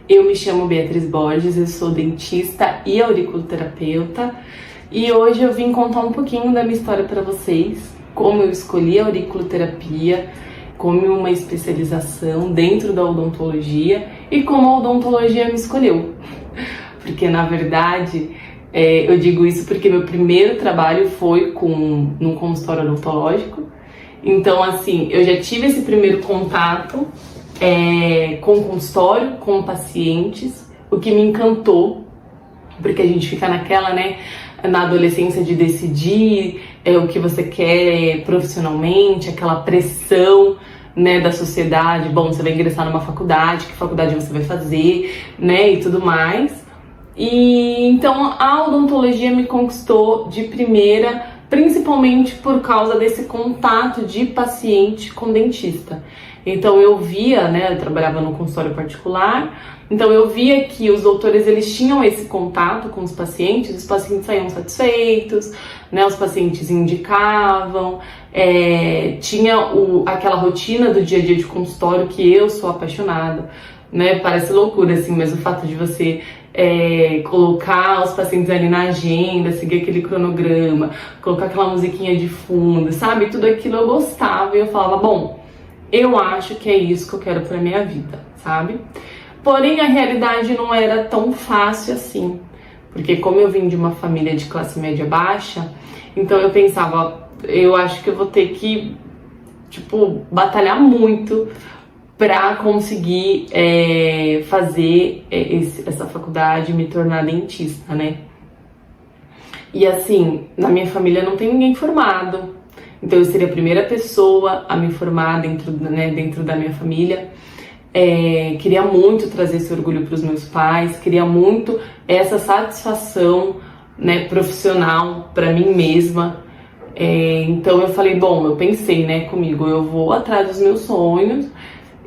Eu me chamo Beatriz Borges, eu sou dentista e auriculoterapeuta e hoje eu vim contar um pouquinho da minha história para vocês, como eu escolhi a auriculoterapia como uma especialização dentro da odontologia e como a odontologia me escolheu. Porque na verdade, eu digo isso porque meu primeiro trabalho foi num consultório odontológico. Então assim, eu já tive esse primeiro contato com o consultório, com pacientes, o que me encantou, porque a gente fica naquela, né, na adolescência de decidir o que você quer profissionalmente, aquela pressão, né, da sociedade, bom, você vai ingressar numa faculdade, que faculdade você vai fazer, né, e tudo mais. E então a odontologia me conquistou de primeira, principalmente por causa desse contato de paciente com dentista. Então eu via, né, eu trabalhava no consultório particular, então eu via que os doutores, eles tinham esse contato com os pacientes saíam satisfeitos, né, os pacientes indicavam, tinha aquela rotina do dia a dia de consultório que eu sou apaixonada, né, parece loucura assim, mas o fato de você colocar os pacientes ali na agenda, seguir aquele cronograma, colocar aquela musiquinha de fundo, sabe, tudo aquilo eu gostava e eu falava, bom, eu acho que é isso que eu quero pra minha vida, sabe? Porém, a realidade não era tão fácil assim, porque como eu vim de uma família de classe média baixa, então eu pensava, eu acho que eu vou ter que, batalhar muito pra conseguir fazer essa faculdade e me tornar dentista, né? E assim, na minha família não tem ninguém formado, então eu seria a primeira pessoa a me formar dentro da minha família. Queria muito trazer esse orgulho para os meus pais, queria muito essa satisfação, né, profissional para mim mesma. Então eu falei, bom, eu pensei, né, comigo, eu vou atrás dos meus sonhos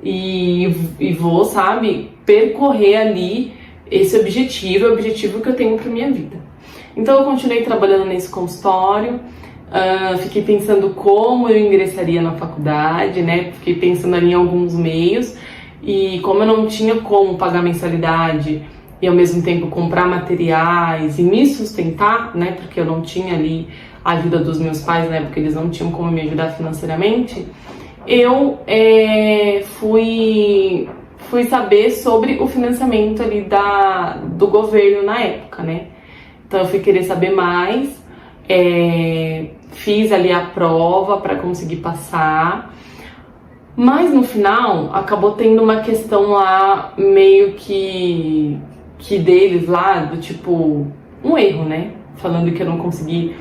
e vou, sabe, percorrer ali esse objetivo, é o objetivo que eu tenho para minha vida. Então eu continuei trabalhando nesse consultório. Fiquei pensando como eu ingressaria na faculdade, né? Fiquei pensando ali em alguns meios e como eu não tinha como pagar mensalidade e ao mesmo tempo comprar materiais e me sustentar, né? Porque eu não tinha ali a ajuda dos meus pais, né? Porque eles não tinham como me ajudar financeiramente. Eu fui saber sobre o financiamento ali do governo na época, né? Então eu fui querer saber mais. Fiz ali a prova para conseguir passar, mas no final acabou tendo uma questão lá meio que deles lá, do tipo, um erro, né? Falando que eu não consegui,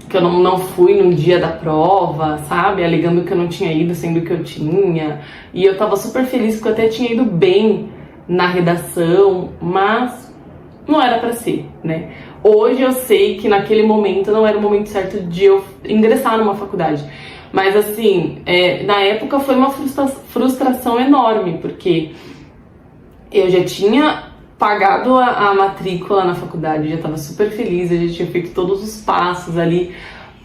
que eu não fui no dia da prova, sabe? Alegando que eu não tinha ido, sendo que eu tinha. E eu tava super feliz porque eu até tinha ido bem na redação, mas não era pra ser, né? Hoje eu sei que naquele momento não era o momento certo de eu ingressar numa faculdade. Mas assim, na época foi uma frustração enorme, porque eu já tinha pagado a matrícula na faculdade, já estava super feliz, eu já tinha feito todos os passos ali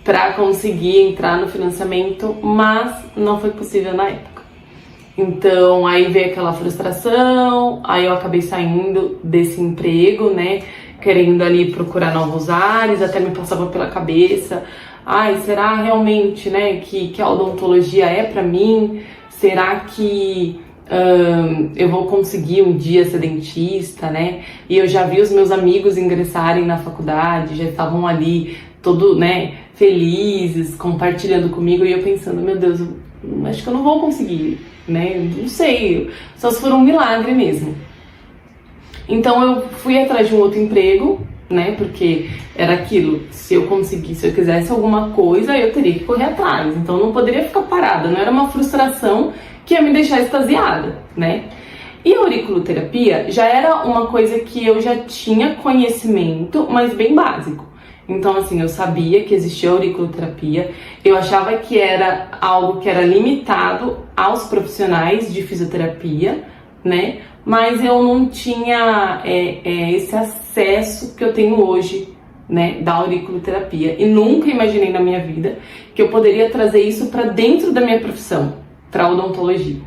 para conseguir entrar no financiamento, mas não foi possível na época. Então aí veio aquela frustração, aí eu acabei saindo desse emprego, né? Querendo ali procurar novos ares, até me passava pela cabeça, será realmente, né, que a odontologia é pra mim? Será que eu vou conseguir um dia ser dentista, né? E eu já vi os meus amigos ingressarem na faculdade, já estavam ali todos, né, felizes, compartilhando comigo, e eu pensando, meu Deus, acho que eu não vou conseguir, né? Não sei, só se for um milagre mesmo. Então eu fui atrás de um outro emprego, né, porque era aquilo, se eu quisesse alguma coisa, eu teria que correr atrás, então eu não poderia ficar parada, não era uma frustração que ia me deixar extasiada, né. E a auriculoterapia já era uma coisa que eu já tinha conhecimento, mas bem básico. Então assim, eu sabia que existia auriculoterapia, eu achava que era algo que era limitado aos profissionais de fisioterapia, né, mas eu não tinha esse acesso que eu tenho hoje, né, da auriculoterapia. E nunca imaginei na minha vida que eu poderia trazer isso para dentro da minha profissão, para odontologia.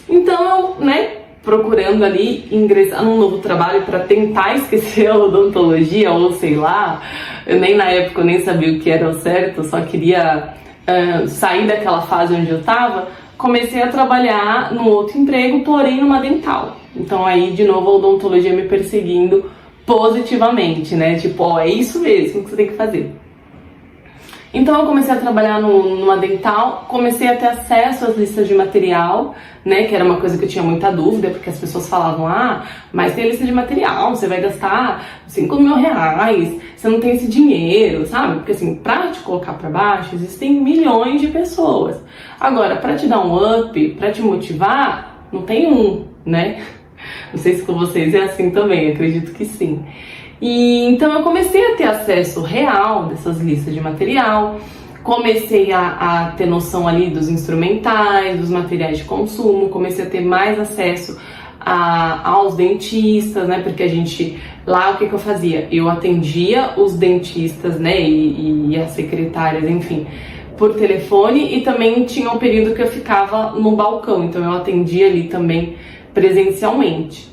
Então eu, né, procurando ali ingressar num novo trabalho para tentar esquecer a odontologia, ou sei lá, eu nem na época eu nem sabia o que era o certo, eu só queria sair daquela fase onde eu estava. Comecei a trabalhar num outro emprego, porém numa dental. Então aí de novo a odontologia me perseguindo positivamente, né? Tipo, ó, é isso mesmo que você tem que fazer. Então eu comecei a trabalhar numa dental, comecei a ter acesso às listas de material, né, que era uma coisa que eu tinha muita dúvida, porque as pessoas falavam, mas tem lista de material, você vai gastar 5 mil reais, você não tem esse dinheiro, sabe? Porque assim, pra te colocar pra baixo, existem milhões de pessoas. Agora, pra te dar um up, pra te motivar, não tem um, né? Não sei se com vocês é assim também, acredito que sim. E então eu comecei a ter acesso real dessas listas de material, comecei a ter noção ali dos instrumentais, dos materiais de consumo, comecei a ter mais acesso aos dentistas, né? Porque a gente, lá o que eu fazia? Eu atendia os dentistas, né? E as secretárias, enfim, por telefone, e também tinha um período que eu ficava no balcão, então eu atendia ali também presencialmente.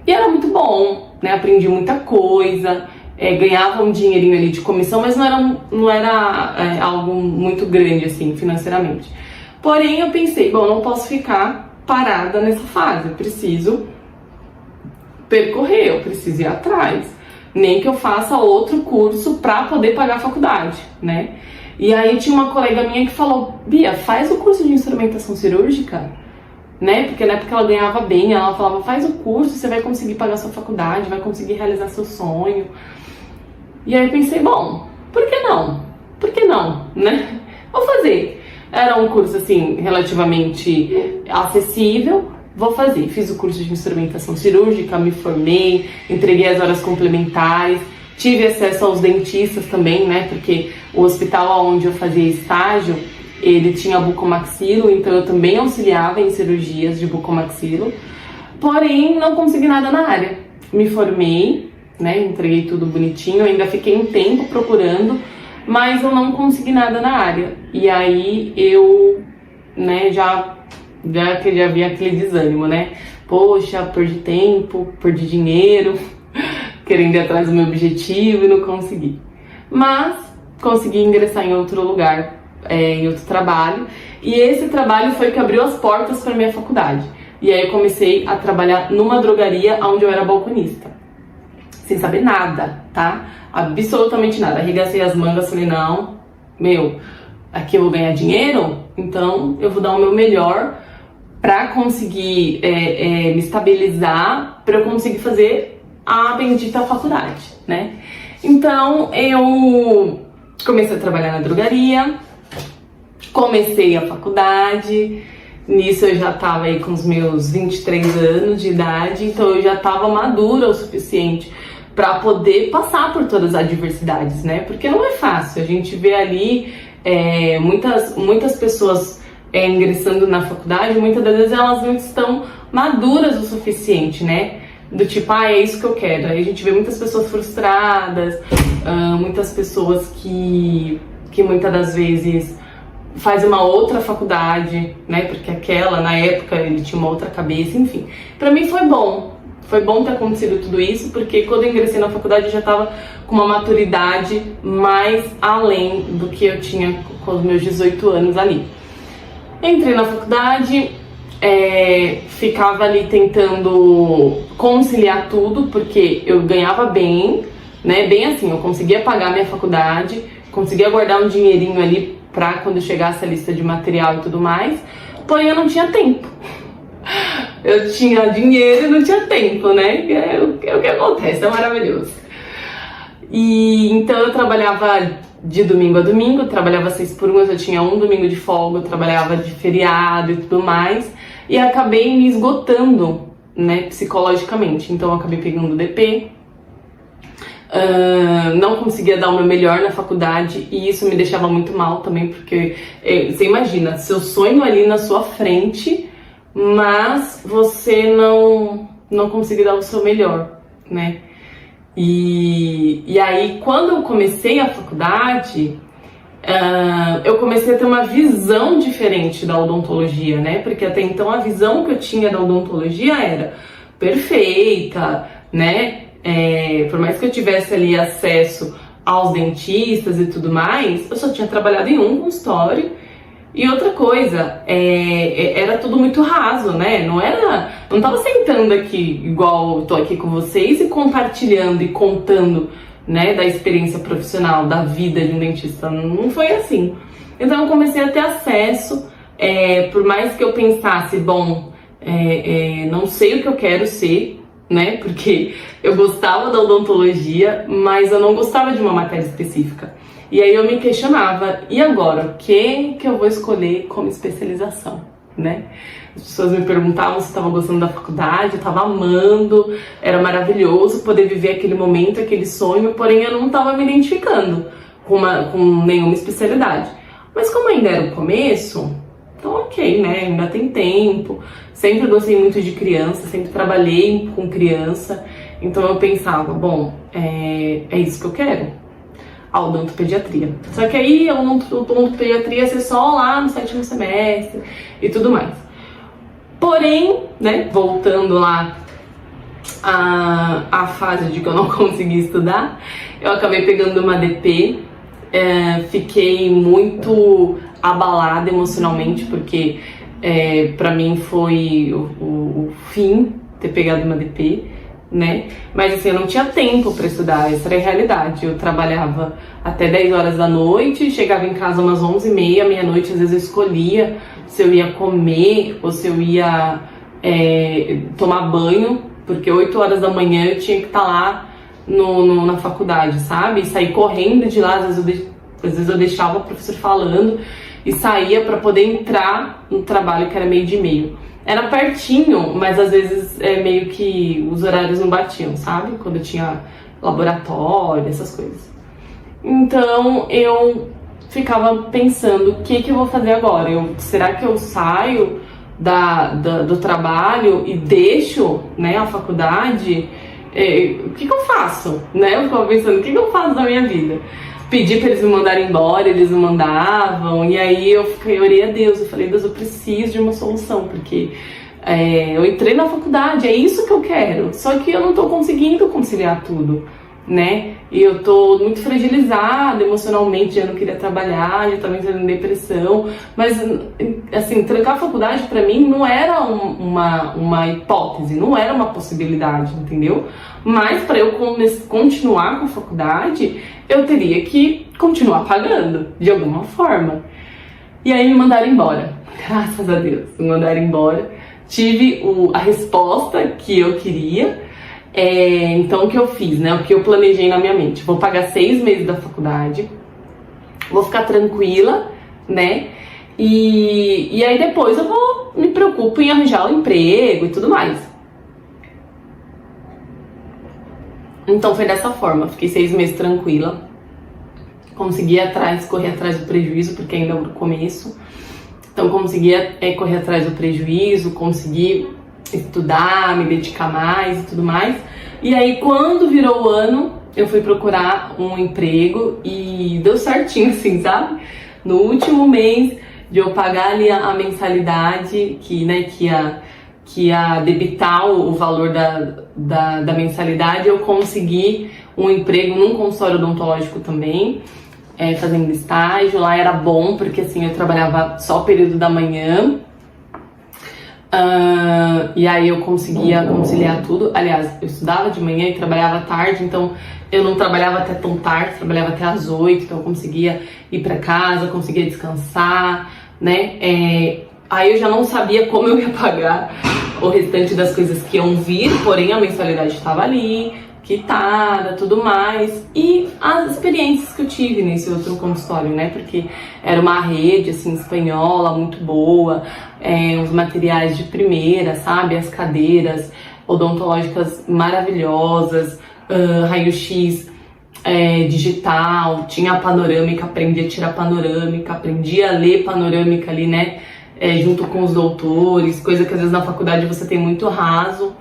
E era muito bom, né? Aprendi muita coisa, ganhava um dinheirinho ali de comissão, mas não era algo muito grande assim financeiramente. Porém eu pensei, bom, não posso ficar parada nessa fase, eu preciso percorrer, eu preciso ir atrás, nem que eu faça outro curso para poder pagar a faculdade, né? E aí tinha uma colega minha que falou, Bia, faz o curso de instrumentação cirúrgica, né? Porque na época ela ganhava bem, ela falava, faz o curso, você vai conseguir pagar sua faculdade, vai conseguir realizar seu sonho. E aí eu pensei, bom, por que não? Por que não, né? Vou fazer. Era um curso, assim, relativamente acessível, vou fazer. Fiz o curso de instrumentação cirúrgica, me formei, entreguei as horas complementares, tive acesso aos dentistas também, né? Porque o hospital onde eu fazia estágio, ele tinha bucomaxilo, então eu também auxiliava em cirurgias de bucomaxilo, porém não consegui nada na área. Me formei, né, entreguei tudo bonitinho, ainda fiquei um tempo procurando, mas eu não consegui nada na área. E aí eu, né, já vi aquele desânimo, né? Poxa, perdi tempo, perdi dinheiro, querendo ir atrás do meu objetivo e não consegui. Mas consegui ingressar em outro lugar, em outro trabalho, e esse trabalho foi que abriu as portas para minha faculdade. E aí eu comecei a trabalhar numa drogaria onde eu era balconista, sem saber nada, tá? Absolutamente nada. Arregacei as mangas, falei, não, aqui eu vou ganhar dinheiro, então eu vou dar o meu melhor para conseguir me estabilizar, para eu conseguir fazer a bendita faculdade, né? Então eu comecei a trabalhar na drogaria, comecei a faculdade, nisso eu já estava aí com os meus 23 anos de idade, então eu já estava madura o suficiente para poder passar por todas as adversidades, né? Porque não é fácil, a gente vê ali muitas pessoas ingressando na faculdade, muitas das vezes elas não estão maduras o suficiente, né? Do tipo, é isso que eu quero. Aí a gente vê muitas pessoas frustradas, muitas pessoas que muitas das vezes faz uma outra faculdade, né? Porque aquela, na época, ele tinha uma outra cabeça, enfim. Pra mim foi bom. Foi bom ter acontecido tudo isso, porque quando eu ingressei na faculdade eu já tava com uma maturidade mais além do que eu tinha com os meus 18 anos ali. Entrei na faculdade, ficava ali tentando conciliar tudo, porque eu ganhava bem, né? Bem assim, eu conseguia pagar minha faculdade, conseguia guardar um dinheirinho ali pra quando chegasse a lista de material e tudo mais, porém eu não tinha tempo. Eu tinha dinheiro e não tinha tempo, né? É o que acontece, é maravilhoso. E então eu trabalhava de domingo a domingo, eu trabalhava 6 por 1, eu tinha um domingo de folga, eu trabalhava de feriado e tudo mais, e acabei me esgotando, né, psicologicamente. Então eu acabei pegando DP, não conseguia dar o meu melhor na faculdade, e isso me deixava muito mal também, porque você imagina, seu sonho ali na sua frente, mas você não conseguir dar o seu melhor, né? E aí, quando eu comecei a faculdade, eu comecei a ter uma visão diferente da odontologia, né? Porque até então a visão que eu tinha da odontologia era perfeita, né? Por mais que eu tivesse ali acesso aos dentistas e tudo mais, eu só tinha trabalhado em um consultório. E outra coisa, era tudo muito raso, né? Não tava sentando aqui igual eu tô aqui com vocês e compartilhando e contando, né, da experiência profissional, da vida de um dentista. Não foi assim. Então eu comecei a ter acesso, por mais que eu pensasse, bom, não sei o que eu quero ser, né? Porque eu gostava da odontologia, mas eu não gostava de uma matéria específica. E aí eu me questionava, e agora? O que eu vou escolher como especialização, né? As pessoas me perguntavam se eu estava gostando da faculdade, eu estava amando, era maravilhoso poder viver aquele momento, aquele sonho, porém eu não estava me identificando com nenhuma especialidade. Mas como ainda era o começo, então ok, né? Ainda tem tempo, sempre gostei muito de criança, sempre trabalhei com criança, então eu pensava, bom, é isso que eu quero. A odontopediatria. Só que aí a odontopediatria ia ser só lá no 7º semestre e tudo mais. Porém, né, voltando lá à fase de que eu não consegui estudar, eu acabei pegando uma DP, fiquei muito abalada emocionalmente, porque pra mim foi o fim ter pegado uma DP, né? Mas assim, eu não tinha tempo para estudar, essa era a realidade. Eu trabalhava até 10 horas da noite, chegava em casa umas 11h30, meia-noite, às vezes eu escolhia se eu ia comer ou se eu ia tomar banho, porque 8 horas da manhã eu tinha que estar lá na faculdade, sabe? E sair correndo de lá, às vezes eu deixava o professor falando e saía para poder entrar no trabalho, que era 12h30. Era pertinho, mas às vezes meio que os horários não batiam, sabe? Quando eu tinha laboratório, essas coisas. Então eu ficava pensando, o que eu vou fazer agora? Será que eu saio do trabalho e deixo, né, a faculdade? O que eu faço? Né? Eu ficava pensando, o que eu faço da minha vida? Pedi para eles me mandarem embora, eles me mandavam, e aí eu orei a Deus, eu falei, Deus, eu preciso de uma solução, porque eu entrei na faculdade, é isso que eu quero, só que eu não tô conseguindo conciliar tudo, né? E eu tô muito fragilizada emocionalmente, eu não queria trabalhar, já tava entrando em depressão, mas assim, trancar a faculdade pra mim não era uma hipótese, não era uma possibilidade, entendeu? Mas para eu continuar com a faculdade, eu teria que continuar pagando, de alguma forma. E aí me mandaram embora, graças a Deus, me mandaram embora. Tive a resposta que eu queria, então o que eu fiz, né? O que eu planejei na minha mente. Vou pagar 6 meses da faculdade, vou ficar tranquila, né? E aí depois eu me preocupo em arranjar um emprego e tudo mais. Então foi dessa forma, fiquei 6 meses tranquila, consegui correr atrás do prejuízo, porque ainda é o começo, então conseguia correr atrás do prejuízo, consegui estudar, me dedicar mais e tudo mais, e aí quando virou o ano, eu fui procurar um emprego e deu certinho assim, sabe? No último mês de eu pagar ali a mensalidade, que ia debitar o valor da mensalidade, eu consegui um emprego num consultório odontológico também, fazendo estágio. Lá era bom, porque assim, eu trabalhava só o período da manhã, e aí eu conseguia conciliar tudo. Aliás, eu estudava de manhã e trabalhava à tarde, então eu não trabalhava até tão tarde, trabalhava até às 8, então eu conseguia ir para casa, conseguia descansar, né? Aí eu já não sabia como eu ia pagar o restante das coisas que iam vir, porém a mensalidade estava ali, quitada, tudo mais. E as experiências que eu tive nesse outro consultório, né? Porque era uma rede, assim, espanhola, muito boa, os materiais de primeira, sabe? As cadeiras odontológicas maravilhosas, raio-x digital, tinha a panorâmica, aprendi a tirar panorâmica, aprendi a ler panorâmica ali, né? Junto com os doutores, coisa que às vezes na faculdade você tem muito raso.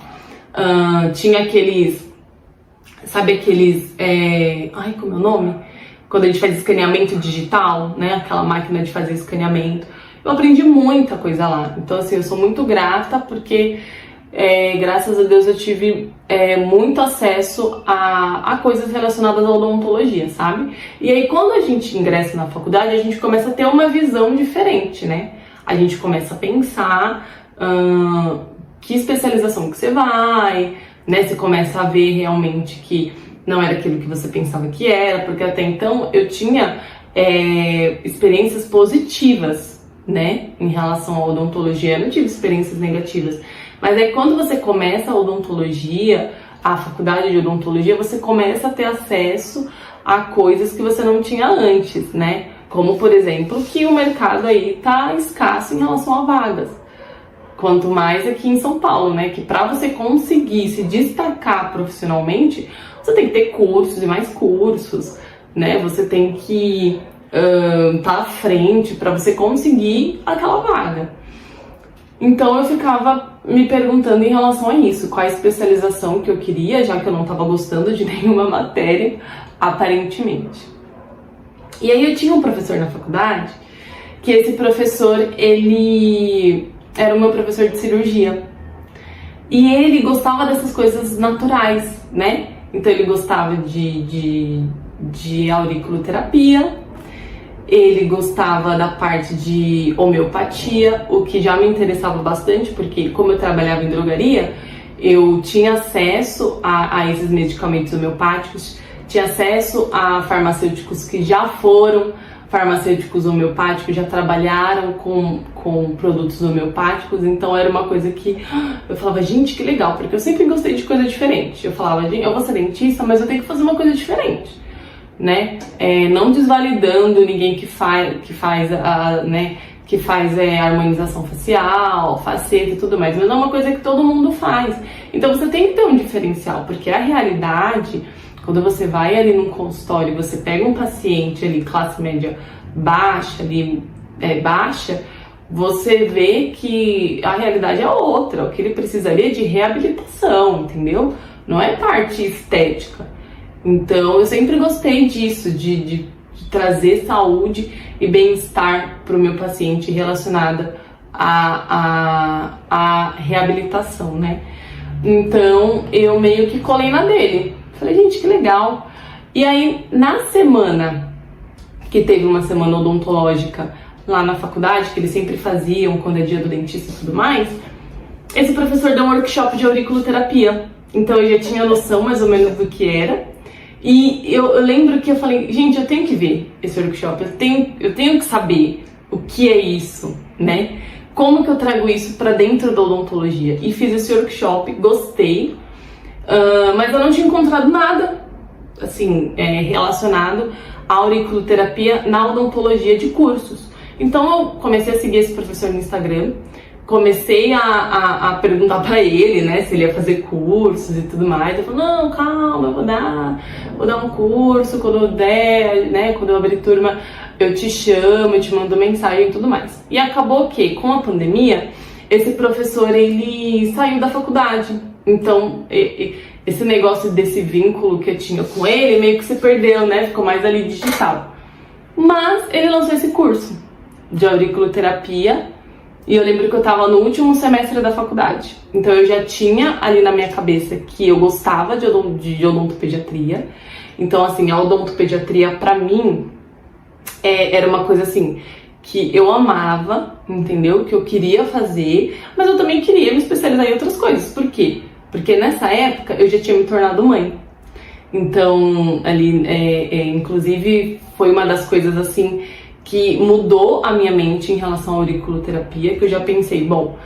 Tinha aqueles, sabe aqueles, ai, como é o nome? quando a gente faz escaneamento digital, né, aquela máquina de fazer escaneamento. Eu aprendi muita coisa lá. Então, assim, eu sou muito grata porque, graças a Deus, eu tive muito acesso a coisas relacionadas à odontologia, sabe? E aí, quando a gente ingressa na faculdade, a gente começa a ter uma visão diferente, né? A gente começa a pensar que especialização que você vai, né? Você começa a ver realmente que não era aquilo que você pensava que era, porque até então eu tinha experiências positivas, né, em relação à odontologia. Eu não tive experiências negativas. Mas aí quando você começa a odontologia, a faculdade de odontologia, você começa a ter acesso a coisas que você não tinha antes, né? Como, por exemplo, que o mercado aí tá escasso em relação a vagas. Quanto mais aqui em São Paulo, né? Que para você conseguir se destacar profissionalmente, você tem que ter cursos e mais cursos, né? Você tem que tá à frente para você conseguir aquela vaga. Então eu ficava me perguntando em relação a isso, qual a especialização que eu queria, já que eu não estava gostando de nenhuma matéria, aparentemente. E aí eu tinha um professor na faculdade, que esse professor, ele era o meu professor de cirurgia. E ele gostava dessas coisas naturais, né? Então ele gostava de auriculoterapia, ele gostava da parte de homeopatia, o que já me interessava bastante, porque como eu trabalhava em drogaria, eu tinha acesso a esses medicamentos homeopáticos, tinha acesso a farmacêuticos que já foram farmacêuticos homeopáticos, já trabalharam com produtos homeopáticos, então era uma coisa que eu falava, gente, que legal, porque eu sempre gostei de coisa diferente. Eu falava, gente, eu vou ser dentista, mas eu tenho que fazer uma coisa diferente, né? Não desvalidando ninguém que faz a harmonização facial, faceta e tudo mais, mas é uma coisa que todo mundo faz. Então você tem que ter um diferencial, porque a realidade, quando você vai ali num consultório, você pega um paciente ali, classe média baixa, baixa, você vê que a realidade é outra, o que ele precisaria de reabilitação, entendeu? Não é parte estética. Então eu sempre gostei disso, de trazer saúde e bem-estar para o meu paciente relacionada à reabilitação, né? Então eu meio que colei na dele. Falei, gente, que legal. E aí, na semana que teve uma semana odontológica lá na faculdade, que eles sempre faziam quando é dia do dentista e tudo mais, esse professor deu um workshop de auriculoterapia. Então eu já tinha noção mais ou menos do que era. E eu lembro que eu falei, gente, eu tenho que ver esse workshop, eu tenho que saber o que é isso, né? Como que eu trago isso para dentro da odontologia? E fiz esse workshop, gostei. Mas eu não tinha encontrado nada assim, relacionado à auriculoterapia na odontologia de cursos. Então eu comecei a seguir esse professor no Instagram, comecei a perguntar pra ele, né, se ele ia fazer cursos e tudo mais. Eu falei, não, calma, eu vou dar um curso, quando eu der, né, quando eu abrir turma, eu te chamo, eu te mando mensagem e tudo mais. E acabou que, com a pandemia, esse professor, ele saiu da faculdade. Então, esse negócio desse vínculo que eu tinha com ele, meio que se perdeu, né? Ficou mais ali digital. Mas ele lançou esse curso de auriculoterapia e eu lembro que eu tava no último semestre da faculdade. Então eu já tinha ali na minha cabeça que eu gostava de odontopediatria. Então, assim, a odontopediatria pra mim era uma coisa assim que eu amava, entendeu? Que eu queria fazer, mas eu também queria me especializar em outras coisas. Por quê? Porque nessa época eu já tinha me tornado mãe. Então, ali, inclusive, foi uma das coisas assim que mudou a minha mente em relação à auriculoterapia, que eu já pensei, bom,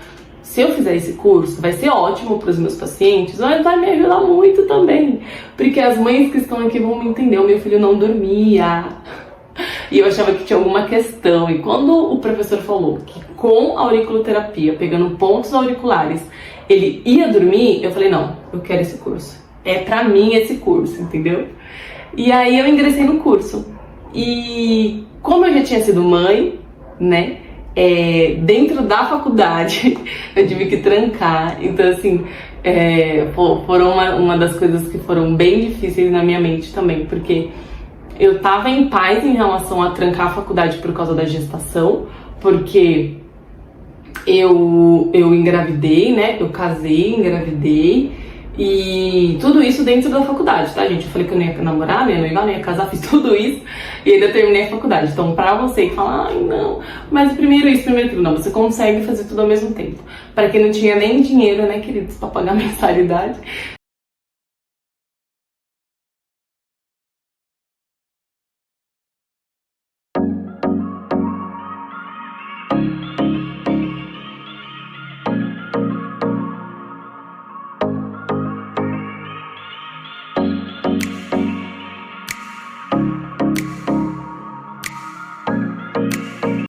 se eu fizer esse curso, vai ser ótimo para os meus pacientes, mas vai me ajudar muito também, porque as mães que estão aqui vão me entender, o meu filho não dormia, e eu achava que tinha alguma questão, e quando o professor falou que com a auriculoterapia, pegando pontos auriculares, ele ia dormir, eu falei, não, eu quero esse curso. É pra mim esse curso, entendeu? E aí eu ingressei no curso. E como eu já tinha sido mãe, né, dentro da faculdade, eu tive que trancar. Então, assim, foram uma das coisas que foram bem difíceis na minha mente também, porque Eu tava em paz em relação a trancar a faculdade por causa da gestação, porque eu engravidei, né? Eu casei, engravidei, e tudo isso dentro da faculdade, tá, gente? Eu falei que eu não ia namorar, não ia noivar, não ia casar, fiz tudo isso e ainda terminei a faculdade. Então, pra você que fala, ai não, mas primeiro isso, primeiro aquilo, não, você consegue fazer tudo ao mesmo tempo. Pra quem não tinha nem dinheiro, né, queridos, pra pagar mensalidade,